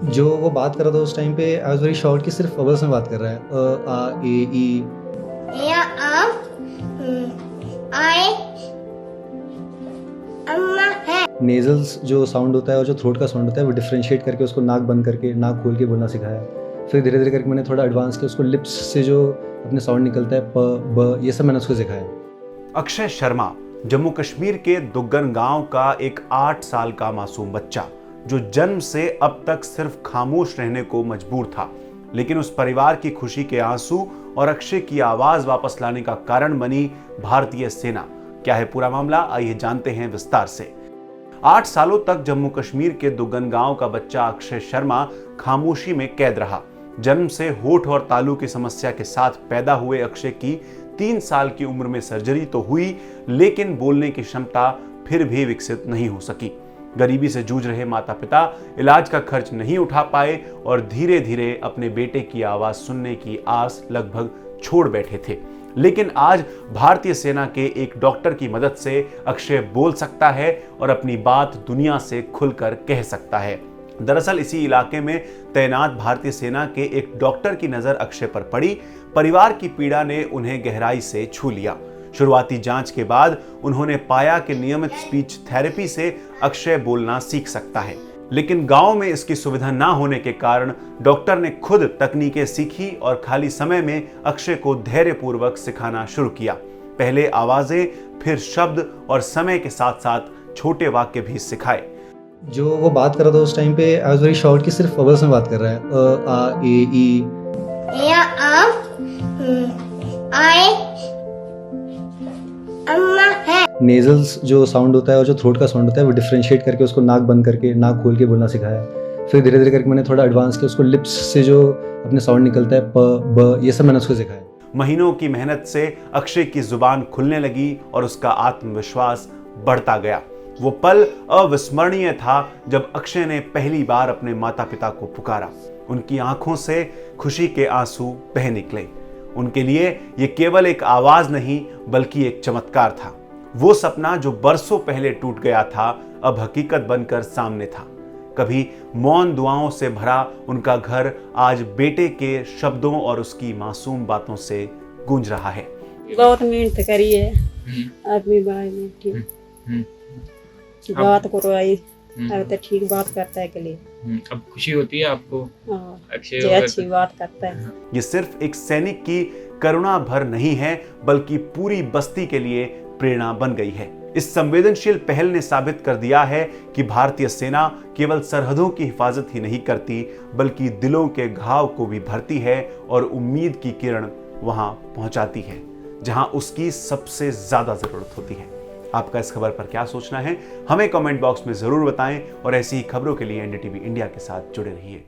जो वो बात कर रहा था उस टाइम पे आई वाज़ वेरी श्योर कि सिर्फ़ वोवेल्स में बात कर रहा है। आ, ए, ई। या आम आए अम्मा है। नेज़ल्स जो साउंड होता है और जो थ्रोट का साउंड होता है वो डिफरेंशिएट करके उसको नाक बंद करके, नाक खोल के बोलना सिखाया। फिर धीरे-धीरे करके मैंने थोड़ा एडवांस किया, उसको लिप्स से जो अपने साउंड निकलता है प, ब, ये सब मैंने उसको सिखाया। अक्षय शर्मा जम्मू कश्मीर के दुग्गन गांव का एक 8 साल का मासूम बच्चा जो जन्म से अब तक सिर्फ खामोश रहने को मजबूर था, लेकिन उस परिवार की खुशी के आंसू और अक्षय की आवाज वापस लाने का कारण बनी भारतीय सेना। क्या है पूरा मामला, आइए जानते हैं विस्तार से। 8 सालों तक जम्मू कश्मीर के दुग्गन गांव का बच्चा अक्षय शर्मा खामोशी में कैद रहा। जन्म से होठ और तालू की समस्या के साथ पैदा हुए अक्षय की 3 साल की उम्र में सर्जरी तो हुई, लेकिन बोलने की क्षमता फिर भी विकसित नहीं हो सकी। गरीबी से जूझ रहे माता पिता इलाज का खर्च नहीं उठा पाए और धीरे धीरे अपने बेटे की आवाज सुनने की आस लगभग छोड़ बैठे थे। लेकिन आज भारतीय सेना के एक डॉक्टर की मदद से अक्षय बोल सकता है और अपनी बात दुनिया से खुलकर कह सकता है। दरअसल इसी इलाके में तैनात भारतीय सेना के एक डॉक्टर की नजर अक्षय पर पड़ी। परिवार की पीड़ा ने उन्हें गहराई से छू लिया। शुरुआती जांच के बाद उन्होंने पाया कि नियमित स्पीच थेरेपी से अक्षय बोलना सीख सकता है, लेकिन गांव में इसकी सुविधा ना होने के कारण डॉक्टर ने खुद तकनीकें सीखी और खाली समय में अक्षय को धैर्यपूर्वक सिखाना शुरू किया। पहले आवाजें, फिर शब्द और समय के साथ साथ छोटे वाक्य भी सिखाए। जो वो बात कर रहा था उस टाइम पे आई वाज़ वेरी श्योर कि सिर्फ़ वोवेल्स में बात कर रहा है। आ, ए, ई। या आम आए अम्मा है। नेज़ल्स जो साउंड होता है और जो थ्रोट का साउंड होता है वो डिफरेंशिएट करके उसको नाक बंद करके, नाक खोल के बोलना सिखाया। फिर धीरे-धीरे करके मैंने थोड़ा एडवांस किया, उसको लिप्स से जो अपने साउंड निकलता है प, ब, ये सब मैंने उसको सिखाया। महीनों की मेहनत से अक्षय की जुबान खुलने लगी और उसका आत्मविश्वास बढ़ता गया। वो पल अविस्मरणीय था जब अक्षय ने पहली बार अपने माता पिता को पुकारा। उनकी आंखों से खुशी के आंसू बह निकले। उनके लिए ये केवल एक आवाज नहीं बल्कि एक चमत्कार था। वो सपना जो बरसों पहले टूट गया था अब हकीकत बनकर सामने था। कभी मौन दुआओं से भरा उनका घर आज बेटे के शब्दों और उसकी मासूम बातों से गूंज रहा है। बहुत मेहनत करी है आदमी भाई में, ठीक बात करो आई अब तो ठीक बात करता है के लिए। अब खुशी होती है आपको? हाँ, अक्षय जे अच्छी बात करता है। ये सिर्फ एक सैनिक की करुणा भर नहीं है बल्कि पूरी बस्ती के लिए प्रेरणा बन गई है। इस संवेदनशील पहल ने साबित कर दिया है कि भारतीय सेना केवल सरहदों की हिफाजत ही नहीं करती बल्कि दिलों के घाव को भी भरती है और उम्मीद की किरण वहां पहुंचाती है जहां उसकी सबसे ज्यादा जरूरत होती है। आपका इस खबर पर क्या सोचना है हमें कमेंट बॉक्स में जरूर बताएं और ऐसी ही खबरों के लिए एनडीटीवी इंडिया के साथ जुड़े रहिए।